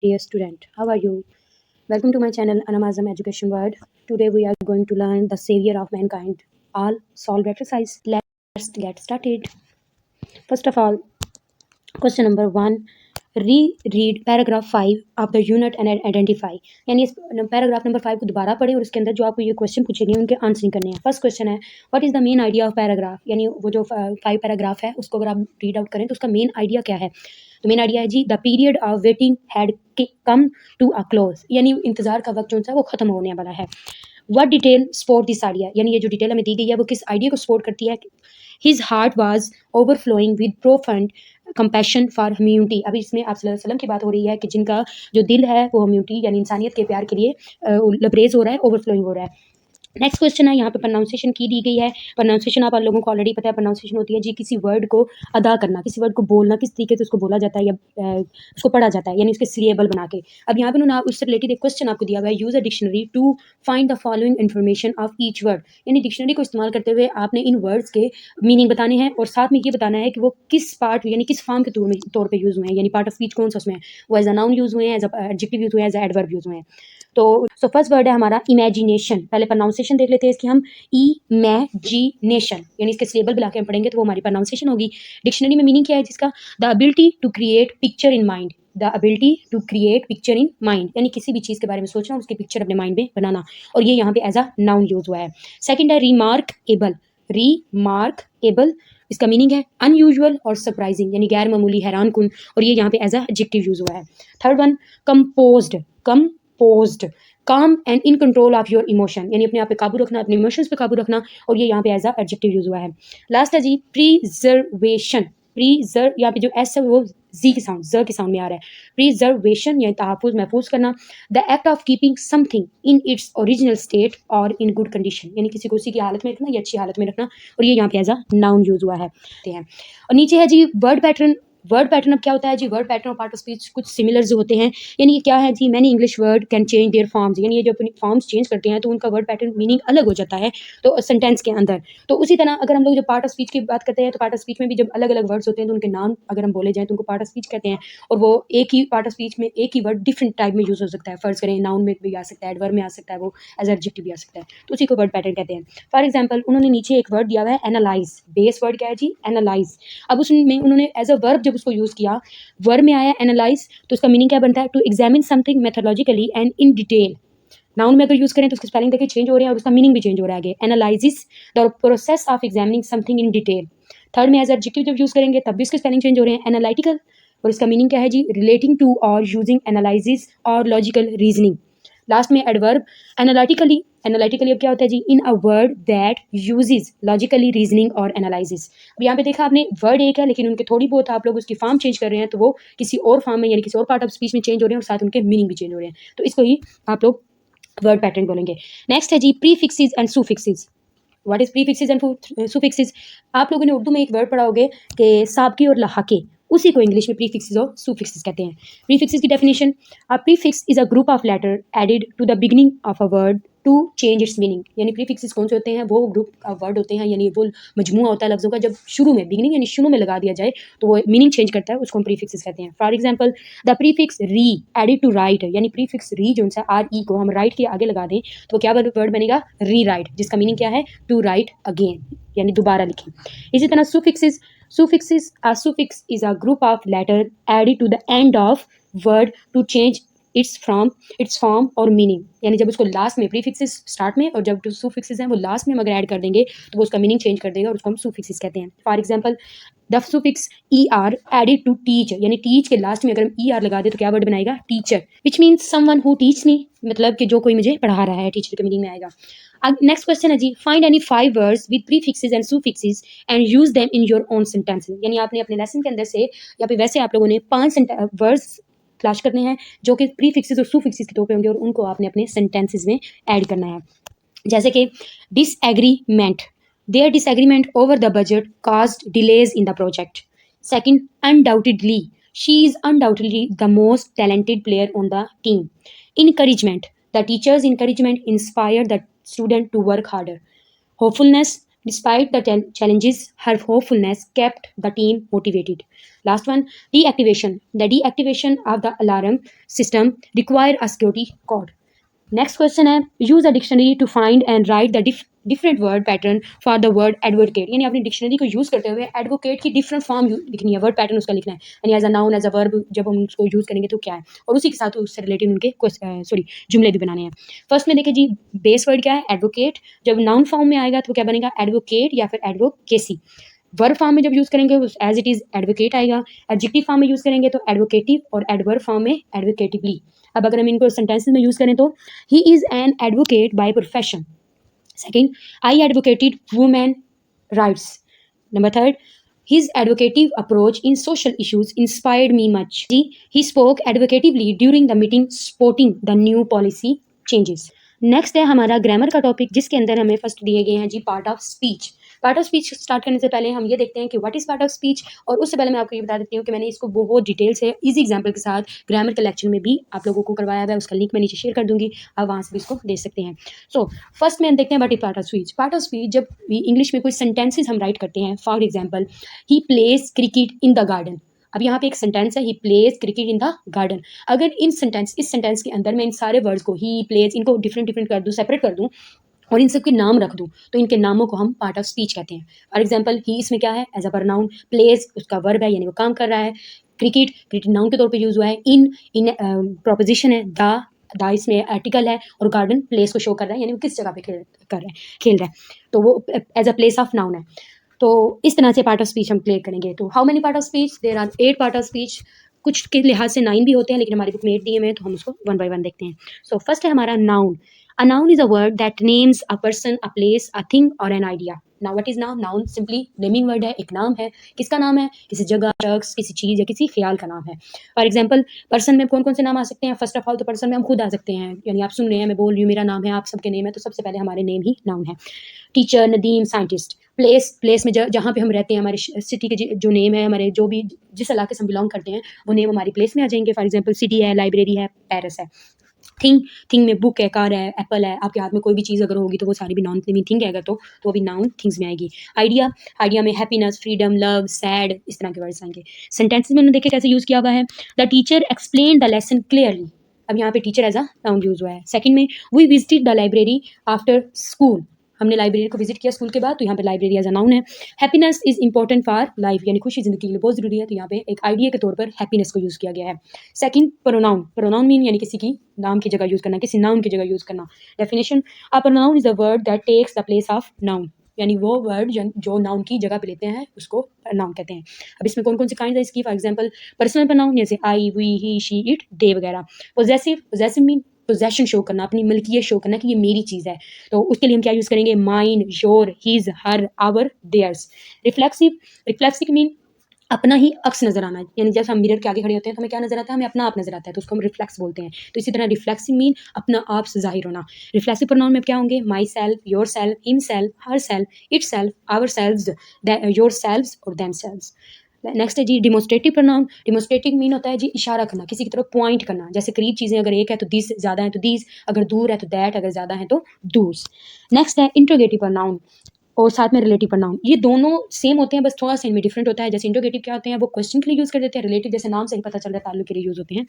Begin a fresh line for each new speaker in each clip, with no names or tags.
Dear student, how are you? Welcome to my channel Anamazam Education World. Today we are going to learn the savior of mankind. All solved exercise. Let's get started. First of all, question number 1. Reread paragraph 5 of the unit and identify. यानी इस paragraph number 5 को दोबारा पढ़ें और उसके अंदर जो आपको ये क्वेश्चन पूछेंगे उनके आंसरिंग करने हैं. फर्स्ट क्वेश्चन है what is the main idea of paragraph. यानी वो जो 5 पैराग्राफ है उसको अगर आप रीड आउट करें तो उसका मेन आइडिया क्या है. तो मेन आइडिया है जी the period of waiting had come to a close. यानी इंतजार का वक्त जो है वो खत्म होने वाला है. What detail support this idea. यानी ये जो डिटेल हमें दी गई है वो किस आइडिया को सपोर्ट करती है. His heart was overflowing with profound compassion for humanity. अभी इसमें आप सल्लल्लाहु अलैहि वसल्लम की बात हो रही है कि जिनका जो दिल है वो ह्यूमैनिटी यानी इंसानियत के प्यार के लिए लबरेज हो रहा है, ओवरफ्लोइंग हो रहा है. नेक्स्ट क्वेश्चन है, यहाँ पे प्रोनाउंसिएशन की दी गई है. प्रोनाउंसिएशन आप लोगों को ऑलरेडी पता है. प्रोनाउंसिएशन होती है जी किसी वर्ड को अदा करना, किसी वर्ड को बोलना, किस तरीके से उसको बोला जाता है या उसको पढ़ा जाता है, यानी उसके सिलेबल बना के. अब यहाँ पे उन्होंने उससे रिलेटेड एक क्वेश्चन आपको दिया हुआ है. Use a dictionary to find the following information of each word. यानी डिक्शनरी को इस्तेमाल करते हुए आपने इन वर्ड्स के मीनिंग बताने हैं और साथ में ये बताना है कि वो किस पार्ट यानी किस फॉर्म के तौर पर यूज हुए हैं, यानी पार्ट ऑफ स्पीच कौन सा उसमें है. वो एज अ नाउन यूज हुए हैं, एज अ एडजेक्टिव यूज हुए हैं, एज अ एडवर्ब यूज हुए हैं. तो फर्स्ट वर्ड है हमारा इमेजिनेशन. पहले प्रोनाउंसिएशन देख लेते हैं इसकी हम. इमेजिनेशन यानी इसके सिलेबल बुला के हम पढ़ेंगे तो वो हमारी प्रोनाउंसिएशन होगी. डिक्शनरी में मीनिंग क्या है जिसका. The ability to create picture in mind. The ability to create picture in mind यानी किसी भी चीज़ के बारे में सोचना, उसकी पिक्चर अपने माइंड में बनाना. और ये यहाँ पे एज अ नाउन यूज हुआ है. सेकेंड है रिमार्केबल. रिमार्केबल इसका मीनिंग है अनयूजुअल और सरप्राइजिंग यानी गैर मामूली, हैरान कुन. और ये यहाँ पे एज अ एडजेक्टिव यूज हुआ है. Third one composed. कंपोज्ड काम and in control of your emotion यानी अपने आप पे काबू रखना, अपने इमोशंस पे काबू रखना. और ये यहाँ पे एज अ एडजेक्टिव यूज हुआ है. लास्ट है जी प्रिजर्वेशन. प्रीजर्व यहाँ पे जो एस है वो जी के साउंड, ज के साउंड में आ रहा है. प्रिजर्वेशन यानी तहफुज, महफूज करना. The act of keeping something in its original state और इन गुड कंडीशन यानी किसी को उसी की हालत में रखना या अच्छी हालत में रखना. और ये यहाँ पे एज अ नाउन यूज हुआ है. और नीचे है जी वर्ड पैटर्न. वर्ड पैटर्न अब क्या होता है जी. वर्ड पैटर्न और पार्ट ऑफ स्पीच कुछ सिमिलर जो होते हैं. यानी ये क्या है जी. Many English word can change their forms. यानी ये जो अपनी फॉर्म्स चेंज करते हैं तो उनका वर्ड पैटर्न मीनिंग अलग हो जाता है तो सेंटेंस के अंदर. तो उसी तरह अगर हम लोग जो पार्ट ऑफ स्पीच की बात करते हैं तो पार्ट ऑफ स्पीच में भी जब अलग अलग वर्ड्स होते हैं तो उनके नाम अगर हम बोले जाएँ तो उनको पार्ट ऑफ स्पीच कहते हैं. और वो एक ही पार्ट ऑफ स्पीच में एक ही वर्ड डिफरेंट टाइप में यूज हो सकता है. फर्ज करें नाउन में भी आ सकता है, एडवर्ब में आ सकता है, वो एज एडजेक्टिव भी आ सकता है. तो उसी को वर्ड पैटर्न कहते हैं. फॉर एग्जाम्पल उन्होंने नीचे एक वर्ड दिया हुआ है एनालाइज. बेस वर्ड क्या है जी. एनालाइज. अब उसमें उन्होंने एज अ वर्ब जब उसको यूज किया, वर्ब में आया एनालाइज तो उसका मीनिंग क्या बनता है. To examine something methodologically and in detail. Noun में अगर यूज करें तो उसके स्पेलिंग देखिए चेंज हो रहे हैं और उसका मीनिंग भी चेंज हो रहा है आगे. Analysis the process of examining something in detail. Third में एज एडजेक्टिव जब यूज करेंगे तब भी उसके स्पेलिंग चेंज हो रहे हैं. एनालिटिकल और इसका मीनिंग क्या है जी. रिलेटिंग टू और यूजिंग एनालिसिस और लॉजिकल रीजनिंग. लास्ट में एडवर्ब एनालिटिकली. एनालिटिकली अब क्या होता है जी. In a word that uses logically reasoning और एनालिसिस. अब यहाँ पे देखा आपने वर्ड एक है लेकिन उनके थोड़ी बहुत आप लोग उसकी फॉर्म चेंज कर रहे हैं तो वो किसी और फॉर्म में यानी किसी और पार्ट ऑफ स्पीच में चेंज हो रहे हैं और साथ उनके मीनिंग भी चेंज हो रहे हैं. तो इसको ही आप लोग वर्ड पैटर्न बोलेंगे. नेक्स्ट है जी prefixes and suffixes. What is prefixes and suffixes. आप लोगों ने उर्दू में एक वर्ड पढ़ा होगे कि साबकी और लहाके. उसी को इंग्लिश में प्रीफिक्सेस और सुफिक्सेस कहते हैं. प्रीफिक्सेस की definition. A prefix is a group of letter added to the beginning of a word to change its meaning. यानी प्रीफिक्सेस कौन से होते हैं. वो ग्रुप ऑफ वर्ड होते हैं यानी वो मजमूआ होता है लफ्जों का जब शुरू में बिगिनिंग यानी शुरू में लगा दिया जाए तो वो मीनिंग चेंज करता है, उसको हम प्रीफिक्सेस कहते हैं. फॉर एग्जाम्पल द प्रीफिक्स री एडेड टू राइट. यानी प्रीफिक्स री जो सा आर ई को हम राइट के आगे लगा दें तो क्या वर्ड बनेगा री राइट, जिसका मीनिंग क्या है टू राइट अगेन यानी दोबारा लिखें. इसी तरह सुफिक्सेस. Suffixes. A suffix is a group of letter added to the end of word to change its form or meaning. यानी जब उसको लास्ट में प्रीफिक्सेस स्टार्ट में और जब सुफिक्सेस हैं वो लास्ट में हम अगर ऐड कर देंगे तो वो उसका मीनिंग चेंज कर देगा और उसको हम सुफिक्सेस कहते हैं. For example the suffix E R added to teach. यानी टीच के लास्ट में अगर हम ई आर लगा दे तो क्या वर्ड बनाएगा teacher, which means someone who teach me. मतलब कि जो कोई मुझे पढ़ा रहा है, टीचर के मीनिंग में आएगा. नेक्स्ट क्वेश्चन है जी find any 5 words with prefixes and suffixes and use them in your own sentences. यानी आपने अपने लेसन के अंदर से या फिर वैसे आप लोगों ने 5 वर्ड्स तलाश करने हैं जो कि प्रीफिक्सेस और सुफिक्सेस के तौर पे होंगे और उनको आपने अपने सेंटेंसेस में ऐड करना है. जैसे कि disagreement. There disagreement over the budget caused delays in the project. Second, undoubtedly. She is undoubtedly the most talented player on the team. Encouragement. The teacher's encouragement inspired the student to work harder. Hopefulness. Despite the challenges, her hopefulness kept the team motivated. Last one, deactivation. The deactivation of the alarm system required a security code. Next question है, use a dictionary to find and write the different word pattern for the word advocate. यानी अपनी dictionary को use करते हुए advocate की different form लिखनी है, word pattern उसका लिखना है, यानी as a noun as a verb जब हम उसको यूज करेंगे तो क्या है, और उसी के साथ उससे रिलेटेड उनके जुमले भी बनाने हैं। फर्स्ट में देखिए जी, बेस वर्ड क्या है, एडवोकेट। जब नाउन फॉर्म में आएगा तो क्या बनेगा, एडवोकेट या फिर एडवोकेसी। वर्ब फॉर्म में जब यूज करेंगे एज इट इज एडवोकेट आएगा। एडजेक्टिव फॉर्म में यूज करेंगे तो एडवोकेटिव, और एडवर्ब फॉर्म में एडवोकेटिवली। अब अगर हम इनको सेंटेंसेस में यूज करें तो he is an advocate by profession. Second, I advocated women rights. Number third, his advocative approach in social issues inspired me much. He spoke advocatively during the meeting supporting the new policy changes. Next है हमारा grammar का topic, जिसके अंदर हमें first दिए गए हैं जी part of speech. Part of speech start करने से पहले हम ये देखते हैं कि what is part of speech, और उससे पहले मैं आपको ये बता देती हूँ कि मैंने इसको बहुत डिटेल से इजी एग्जांपल के साथ ग्रामर के लेक्चर में भी आप लोगों को करवाया हुआ है, उसका लिंक मैं नीचे शेयर कर दूंगी, आप वहाँ से भी इसको देख सकते हैं। सो फर्स्ट में देखते हैं what is part of speech. Part of speech जब इंग्लिश में कोई सेंटेंसेज हम राइट करते हैं, for example he plays cricket in the garden. अब यहाँ पे एक सेंटेंस है, he plays cricket in the garden. अगर इस सेंटेंस के अंदर मैं इन सारे वर्ड्स को, ही प्लेज, इनको डिफरेंट कर दूँ, सेपरेट कर दूँ और इन सब के नाम रख दूँ, तो इनके नामों को हम पार्ट ऑफ स्पीच कहते हैं। फॉर एग्जाम्पल ही इसमें क्या है, एज अ प्रोनाउन, प्लेज उसका वर्ब है यानी वो काम कर रहा है, क्रिकेट नाउन के तौर पे यूज हुआ है, इन प्रोपोजिशन है, द इसमें आर्टिकल है, और गार्डन प्लेस को शो कर रहा है यानी वो किस जगह पे खेल रहा है, तो वो as a place of noun है। तो इस तरह से पार्ट ऑफ स्पीच हम प्ले करेंगे। तो how many part of speech, there are 8 part of speech. कुछ के लिहाज से 9 भी होते हैं, लेकिन हमारी बुक में 8 दिए हुए हैं, तो हम उसको वन बाय वन देखते हैं। सो फर्स्ट है हमारा noun. A noun is a word that names a person, a place, a thing or an idea. Now what is noun? Noun simply naming word है, एक नाम है। किसका नाम है, किसी जगह, शख्स, किसी चीज़ या किसी ख्याल का नाम है। फॉर एग्जाम्पल पर्सन में कौन कौन से नाम आ सकते हैं, फर्स्ट ऑफ ऑल तो पर्सन में हम खुद आ सकते हैं, यानी आप सुन रहे हैं, मैं बोल रही हूँ, मेरा नाम है, आप सबके नेम है, तो सबसे पहले हमारे नेम ही नाउन है। Teacher, Nadeem, scientist. प्लेस में जहाँ पे हम रहते हैं, हमारे सिटी के जो नेम है, हमारे जो भी जिस इलाके से हम बिलोंग करते हैं, वो नेम हमारी प्लेस में आ जाएंगे। फॉर एग्जाम्पल सिटी है, लाइब्रेरी है, पेरिस है। थिंग में बुक है, कार है, एप्पल है, आपके हाथ में कोई भी चीज़ अगर होगी तो वो सारी भी नॉन लिविंग थिंग है, अगर तो वो भी नाउन थिंग्स में आएगी। आइडिया में हैप्पीनेस, फ्रीडम, लव, सैड, इस तरह के वर्ड्स आएंगे। सेंटेंसेस में देखे कैसे यूज़ किया हुआ है, the teacher explain the lesson clearly. अब यहाँ पे teacher as a noun use हुआ है। सेकंड में we visited the library after school. हमने लाइब्रेरी को विजिट किया स्कूल के बाद, तो यहाँ पे लाइब्रेरी एज अ नाउन है। Happiness is important for life, यानी खुशी जिंदगी के लिए बहुत जरूरी है, तो यहाँ पे एक आइडिया के तौर पर हैप्पीनेस को यूज किया गया है। सेकंड, प्रोनाउन मीन यानी किसी की नाम की जगह यूज करना, किसी नाउन की जगह यूज करना। Definition, a pronoun is a word that takes the place of noun, यानी वो वर्ड जो नाउन की जगह पे लेते हैं उसको नाउन कहते हैं। अब इसमें कौन कौन सी काइंड है इसकी, फॉर एग्जाम्पल पर्सनल प्रोनाउन जैसे आई, वी, ही, शी, इट, दे वगैरह। पोजेसिव मीन पोजेशन शो करना, अपनी मिल्कियत शो करना कि ये मेरी चीज़ है, तो उसके लिए हम क्या यूज़ करेंगे, mine, your, his, her, our, theirs. Reflexive mean अपना ही अक्स नजर आना, यानी जब हम मिरर के आगे खड़े होते हैं तो हमें क्या नजर आता है, हमें अपना आप नजर आता है, तो उसको हम रिफ्लेक्स बोलते हैं। तो इसी तरह रिफ्लेक्सिव मीन अपना आप से जाहिर होना। रिफ्लेक्सिव प्रोनाउन में क्या होंगे, myself, yourself, himself, herself, itself, ourselves, yourselves और देम सेल्व्स। नेक्स्ट है जी डिमोस्ट्रेटिव प्रोनाउन। डिमोस्ट्रेटिव मीन होता है जी इशारा करना, किसी की तरफ पॉइंट करना, जैसे करीब चीज़ें अगर एक है तो दिस, ज़्यादा है तो दिस, अगर दूर है तो दैट, अगर ज़्यादा है तो दूस। नेक्स्ट है इंट्रोगेटिव प्रोनाउन और साथ में रिलेटिव प्रोनाउन। ये दोनों सेम होते हैं, बस थोड़ा सा इनमें डिफरेंट होता है। जैसे इंट्रोगेटिव क्या होते हैं, वो क्वेश्चन के लिए यूज़ कर देते हैं, रिलेटिव जैसे नाम से ही पता चल रहा है ताल्लुक के लिए यूज़ होते हैं।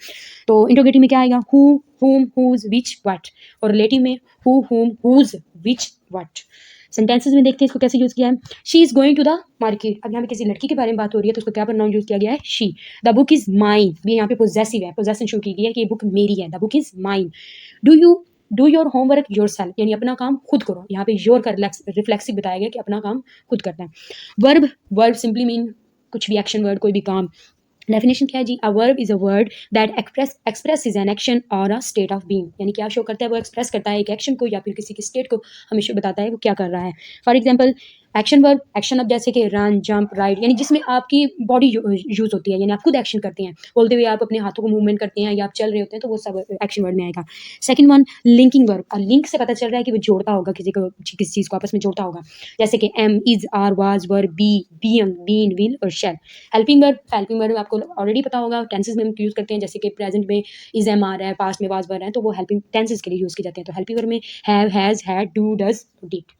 तो इंट्रोगेटिव में क्या आएगा, who, whom, whose, which, what, और रिलेटिव में who, whom, whose, which, what. Sentences में देखते हैं इसको कैसे यूज़ किया है। She is going to the market, अब यहाँ पे किसी लड़की के बारे में बात हो रही है तो उसको क्या प्रोनाउन यूज़ किया गया है, she. The book is mine, भी यहाँ पे पोजेसिव है, पोजेसन शो की गई है कि ये बुक मेरी है, the book is mine. Do your homework your self, यानी अपना काम खुद करो, यहाँ पे योर का रिफ्लेक्सिव बताया गया कि अपना काम खुद करना है। वर्ब सिंपली मीन कुछ भी एक्शन वर्ड, कोई भी काम। डेफिनेशन क्या है जी, a verb is a word that expresses an action और अ स्टेट ऑफ बीइंग, यानी क्या शो करता है, वो एक्सप्रेस करता है एक एक्शन को या फिर किसी की स्टेट को, हमेशा बताता है वो क्या कर रहा है। For example action verb, action अब जैसे कि रन, जंप, राइड, यानी जिसमें आपकी बॉडी यूज होती है, यानी आप खुद एक्शन करते हैं, बोलते हुए आप अपने हाथों को मूवमेंट करते हैं या आप चल रहे होते हैं, तो वो सब एक्शन वर्ड में आएगा। Second one, linking verb. Link से पता चल रहा है कि वो जोड़ता होगा, किसी चीज़ को आपस में जोड़ता होगा, जैसे कि am, is, are, was, were, be, being, been, will और शैल। हेल्पिंग वर्ब आपको ऑलरेडी पता होगा, टेंसेस में हम यूज़ करते हैं, जैसे कि प्रेजेंट में इज, एम, आर है, पास्ट में वाज, वर है, तो वो हेल्पिंग टेंसेस के लिए यूज़ किए जाते हैं। तो हेल्पिंग वर्ब में have, has, had, do, does, did.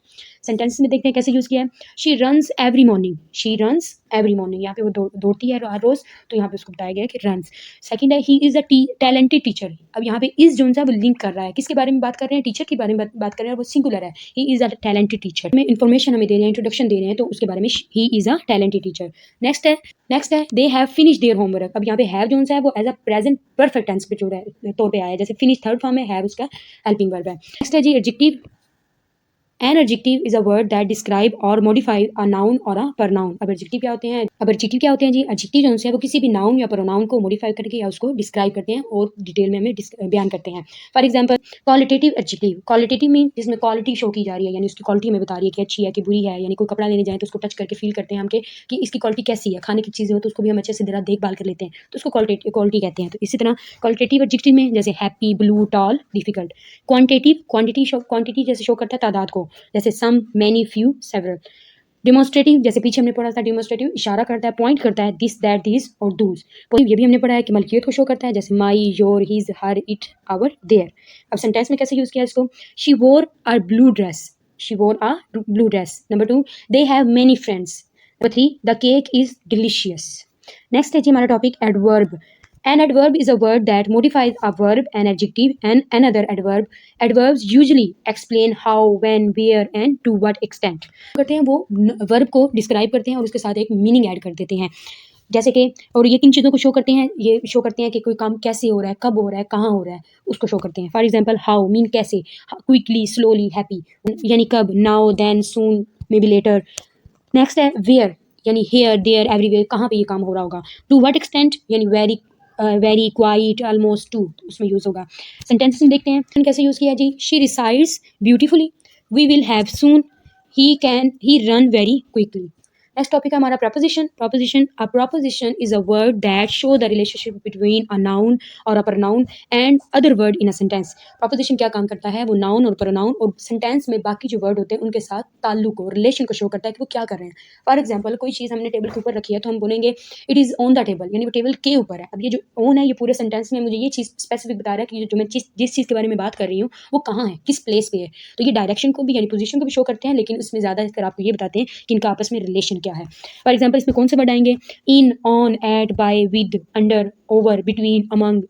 Sentence में देखते हैं कैसे यूज़ किया है। She runs every morning, she runs every morning, यहाँ पे वो दौड़ती है हर रोज़, तो यहाँ पे उसको बताया गया है कि रन्स। सेकंड है ही इज़ अ टैलेंटेड टीचर। अब यहाँ पे इज़ जो है वो लिंक कर रहा है, किसके बारे में बात कर रहे हैं, टीचर के बारे में बात कर रहे हैं, वो सिंगुलर है। ही इज़ अ टैलेंटेड टीचर में इंफॉर्मेशन हमें दे रहे हैं, इंट्रोडक्शन दे रहे हैं, तो उसके बारे में he is a talented teacher. Next है they have finish their homework. अब यहाँ पे हैव जो है वो as a present perfect tense पे तौर पे आया है, जैसे फिनिश थर्ड फॉर्म में हैव उसका हेल्पिंग वर्ब है। नेक्स्ट है जी adjective. An adjective is a word that describe or modify a noun or a pronoun। अब एडजेक्टिव क्या होते हैं? जी, एडजेक्टिव जो है वो किसी भी नाउन या प्रोनाउन को मॉडिफाई करके या उसको डिस्क्राइब करते हैं और डिटेल में हमें बयान करते हैं। For example qualitative adjective. Qualitative mean जिसमें क्वालिटी शो की जा रही है, यानी उसकी क्वालिटी हमें बता रही है कि अच्छी है कि बुरी है, यानी कोई कपड़ा लेने जाए तो उसको टच करके फील करते हैं हम कि इसकी क्वालिटी कैसी है। खाने की चीज़ें हो तो उसको भी हम अच्छे से देखभाल कर लेते हैं, तो उसको क्वालिटी कहते हैं। तो इसी तरह क्वालिटेटिव एडजेक्टिव में जैसे happy, blue, tall, difficult. Quantity जैसे शो करता है तादाद को, जैसे some, many, few, several. Demonstrative जैसे पीछे हमने पढ़ा था, डेमोन्स्ट्रेटिव इशारा करता है, पॉइंट करता है, दिस, दैट, दिस और दूस। पॉजिटिव ये भी हमने पढ़ा है कि मलकियत को शो करता है, जैसे my, your, his, her, it, our, their. अब सेंटेंस में कैसे यूज किया इसको? शी वोर अ ब्लू ड्रेस, शी वोर अ blue dress. Number 2, they have many friends. Number 3, the cake is delicious. Next है जी हमारा topic adverb. An adverb is a word that modifies a verb, an adjective, and another adverb. Adverbs usually explain how, when, where, and to what extent. करते हैं वो verb को describe करते हैं और उसके साथ एक मीनिंग ऐड कर देते हैं, जैसे कि, और ये किन चीज़ों को शो करते हैं? ये शो करते हैं कि कोई काम कैसे हो रहा है, कब हो रहा है, कहाँ हो रहा है, उसको शो करते हैं। फॉर एग्जाम्पल हाउ मीन कैसे, क्विकली, स्लोली, हैप्पी, यानी कब, now, then, soon, maybe later. Next है वेयर, यानी हेयर, देयर, एवरीवेयर, कहाँ पे ये काम हो रहा होगा। टू व्हाट एक्सटेंट, यानी वेरी, क्वाइट, ऑलमोस्ट, टू, उसमें यूज होगा। सेंटेंसेस में देखते हैं कैसे यूज किया जी। She resides beautifully, we will have soon, he run very quickly. Next topic है हमारा preposition. A preposition is a word that show the relationship between a noun और a pronoun and other word in a sentence. Preposition क्या काम करता है? वो noun और pronoun और सेंटेंस में बाकी जो वर्ड होते हैं उनके साथ ताल्लुक और रिलेशन को शो करता है कि वो क्या कर रहे हैं। फॉर एग्जाम्पल कोई चीज़ हमने टेबल के ऊपर रखी है तो हम बोलेंगे it is on the table, यानी वो टेबल के ऊपर है। अब ये जो ऑन है, ये पूरे सेंटेंस में मुझे ये चीज़ स्पेसिफिक बता रहा है कि जो मैं जिस चीज़ के बारे में बात कर रही हूँ वो कहाँ है, किस प्लेस पे है। तो ये डायरेक्शन को भी यानी पोजीशन को भी शो करते हैं, लेकिन उसमें ज़्यादातर आपको ये बताते हैं कि इनका आपस में रिलेशन क्या है। फॉर एग्जाम्पल इसमें कौन से वर्ड आएंगे? In, on, at, by, with, under, over, between, among,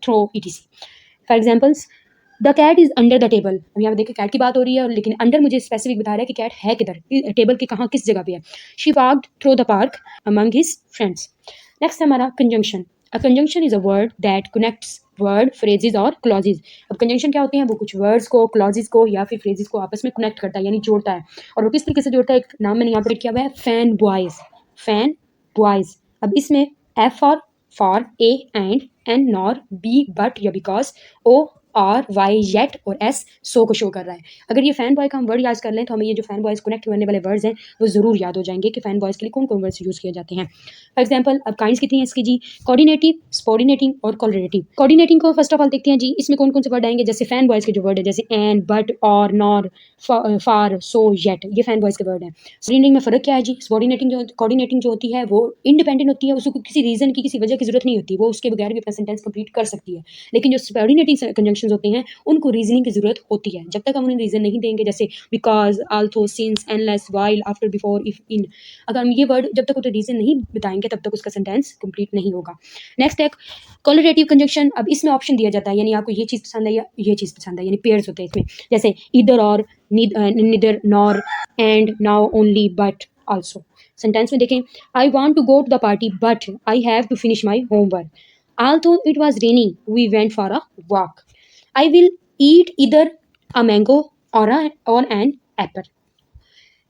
through, ETC. For examples the cat is under the table. अब यहाँ देखिए कैट की बात हो रही है, लेकिन अंडर मुझे स्पेसिफिक बता रहा है कि कैट है किधर, टेबल के कहाँ, किस जगह पे है। She walked through the park among his friends. Next है हमारा conjunction. A conjunction is a word that connects word, phrases और क्लॉजेज। अब कंजंक्शन क्या होते हैं? वो कुछ वर्ड्स को, क्लॉजेज को या फिर फ्रेजेज को आपस में कनेक्ट करता है, यानी जोड़ता है। और वो किस तरीके से जोड़ता है? एक नाम मैंने यहाँ पर किया हुआ है, फैन बॉयज, फैन बॉयज। अब इसमें F for, A and, N nor, B but या because, O or, Y yet और एस सो को शो कर रहा है। अगर ये फैन बॉय का हम वर्ड याद कर लें तो हमें ये जो फैन बॉयज कनेक्ट करने वाले वर्ड्स हैं वो जरूर याद हो जाएंगे कि फैन बॉयज के लिए कौन कौन वर्ड्स यूज किए जाते हैं। फॉर एग्जाम्पल अब काइंड्स कितनी है इसकी जी? कोऑर्डिनेटिव, सबऑर्डिनेटिंग और कोलरेटिव। कोऑर्डिनेटिंग को फर्स्ट ऑफ ऑल देखते हैं जी, इसमें कौन कौन से वर्ड आएंगे? जैसे फैन बॉयज के जो वर्ड है, जैसे एन, बट, और, नॉर, फार, सो, येट, ये फैन बॉयज के वर्ड हैं। सबऑर्डिनेटिंग में फर्क क्या है जी? कोऑर्डिनेटिंग जो होती है वो इंडिपेंडेंट होती है, उसको किसी रीजन की, किसी वजह की जरूरत नहीं होती, वो उसके बगैर भी अपना सेंटेंस कंप्लीट कर सकती है। लेकिन जो सबऑर्डिनेटिंग कंजंक्शंस होते हैं उनको रीजनिंग की जरूरत होती है, जब तक हम उन्हें रीजन नहीं देंगे, जैसे because, although, since, unless, while, after, before, if, in. अगर हम ये वर्ड जब तक उन्हें रीजन नहीं बताएंगे तब तक उसका सेंटेंस कंप्लीट नहीं होगा। नेक्स्ट है कोलरेटिव कंजंक्शन। अब इसमें ऑप्शन दिया जाता है, यानी आपको ये चीज़ पसंद है या ये चीज़ पसंद है, यानी पेयर्स होते हैं इसमें, जैसे इधर और, neither, nor, and, now, only, but, also. Sentence में देखें, I want to go to the party but I have to finish my homework. Although it was raining, we went for a walk. I will eat either a mango or an apple.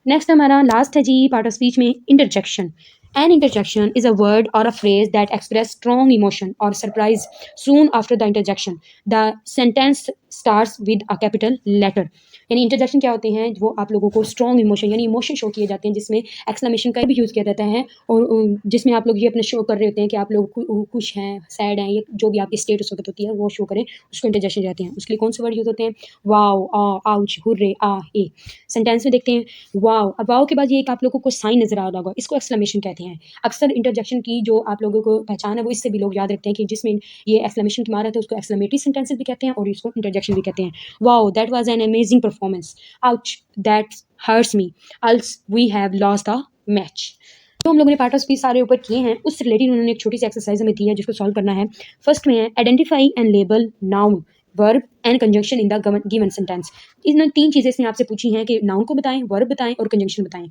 Next हमारा last है जी part of speech में interjection. An interjection is a word or a phrase that express strong emotion or surprise soon after the interjection the sentence starts with a capital letter. यानी interjection क्या होते हैं? वो आप लोगों को स्ट्रॉन्ग इमोशन यानी इमोशन शो किए जाते हैं, जिसमें एक्सक्लेमेशन का भी यूज़ किया जाता है, और जिसमें आप लोग ये अपने शो कर रहे होते हैं कि आप लोग खुश हैं, सैड हैं, ये जो भी आपकी स्टेटस होती है वो शो करें, उसको इंटरजेक्शन कहते हैं। उसके लिए कौन से वर्ड यूज़ होते हैं? वाओ, आउच, हुर्रे, आ, ए। सेंटेंस में देखते हैं वाओ। अब वाओ के बाद ये एक आप लोगों को साइन नजर आ रहा होगा, इसको एक्सक्लेमेशन कहते हैं। अक्सर इंटरजेक्शन की जो आप लोगों को पहचान है वो इससे भी लोग याद रखते हैं कि जिसमें ये एक्सक्लेमेशन की मार है तो उसको एक्सक्लेमेटरी सेंटेंसेस भी कहते हैं और इसको इंटरजेक्शन भी कहते हैं। Wow that was an amazing performance. Ouch, that hurts me. Else we have lost the match. जो हम लोगों ने पार्ट ऑफ स्पीच सारे ऊपर किए हैं उससे रिलेटेड उन्होंने एक छोटी सी एक्सरसाइज हमें दी है जिसको सॉल्व करना है। फर्स्ट में है identify and label noun verb and conjunction in the given sentence. इन 3 चीज़ें इसने आपसे पूछी हैं कि नाउन को बताएं, वर्ब बताएं और कंजंक्शन बताएं।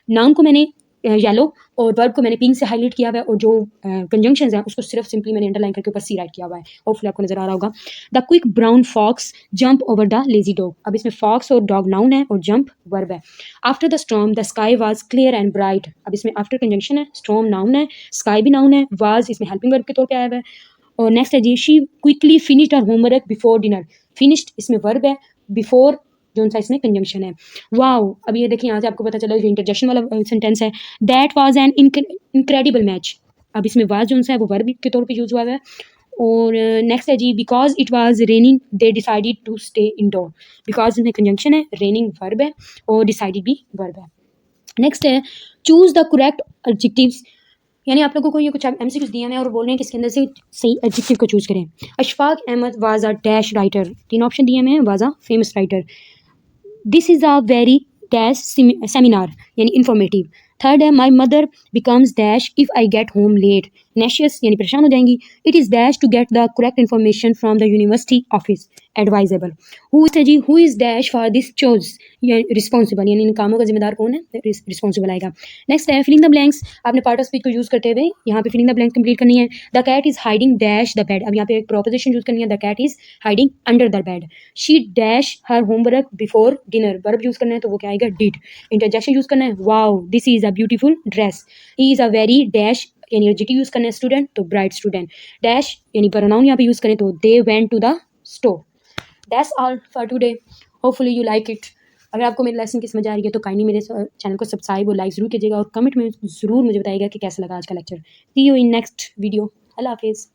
नाउन को मैंने येलो और वर्ब को मैंने पिंक से हाईलाइट किया हुआ है और जो कंजंक्शंस हैं उसको सिर्फ सिंपली मैंने अंडरलाइन करके ऊपर सी राइट किया हुआ है। होपफुली आपको नजर आ रहा होगा। The quick brown fox jump over the lazy dog. अब इसमें फॉक्स और डॉग नाउन है और जंप वर्ब है। After the storm the sky was clear and bright. अब इसमें आफ्टर कंजंक्शन है, स्टॉर्म नाउन है, स्काई भी नाउन है, वाज इसमें हेल्पिंग वर्ब के तौर पे आया हुआ है। और नेक्स्ट है जी she quickly finished her homework before dinner. Finished इसमें वर्ब है, बिफोर जो सा इसमें कंजंक्शन है। वाओ, अब ये देखिए यहाँ से आपको पता चला जो इंटरजेक्शन वाला सेंटेंस है, that was an incredible match. अब इसमें वाज जो है वो वर्ब के तौर पे यूज हुआ है। और नेक्स्ट है जी because it was raining they decided to stay indoor. Because इसमें कंजंक्शन है, रेनिंग वर्ब है और डिसाइडेड भी वर्ब है। नेक्स्ट है चूज द करेक्ट एडजेक्टिव्स। यानी आप लोगों को ये कुछ एमसीक्यूज दिए हैं और बोल रहे हैं कि इसके अंदर से सही एडजेक्टिव को चूज करें। Ashfaq Ahmed was a dash writer. 3 option दिए हैं, was a famous writer. This is a very dash seminar यानी इंफॉर्मेटिव। थर्ड है my mother becomes dash if I get home late. Nauseous यानी परेशान हो जाएंगी। It is dash to get the correct information from the university office. Advisable. Who is है जी who is dash for this chose responsible यानी इन कामों का जिम्मेदार कौन है, रिस्पॉन्सिबल आएगा। नेक्स्ट है फिलिंग द ब्लैंक्स। आपने पार्ट ऑफ स्पीच को यूज करते हुए यहाँ पे फिलिंग द ब्लैंक्स कंप्लीट करनी है। The cat is hiding dash the bed. अब यहाँ पे एक प्रोपोजिशन यूज करनी है, the cat is hiding under the bed. She dash her homework before dinner. Verb use करना है तो वो क्या आएगा, डिड। इंटरजेक्शन यूज करना है, wow this is a beautiful dress. He is a very dash यानी एडजेक्टिव यूज करना है, स्टूडेंट तो ब्राइट स्टूडेंट। डैश यानी प्रोनाउन यहाँ पे यूज करें तो they went to the store. That's all for today, hopefully you like it. अगर आपको मेरे लेसन की समझ आ रही है तो काइंडली मेरे चैनल को सब्सक्राइब और लाइक जरूर कीजिएगा और कमेंट में ज़रूर मुझे बताइएगा कि कैसा लगा आज का lecture. See you in next video. अल्लाह हाफिज़।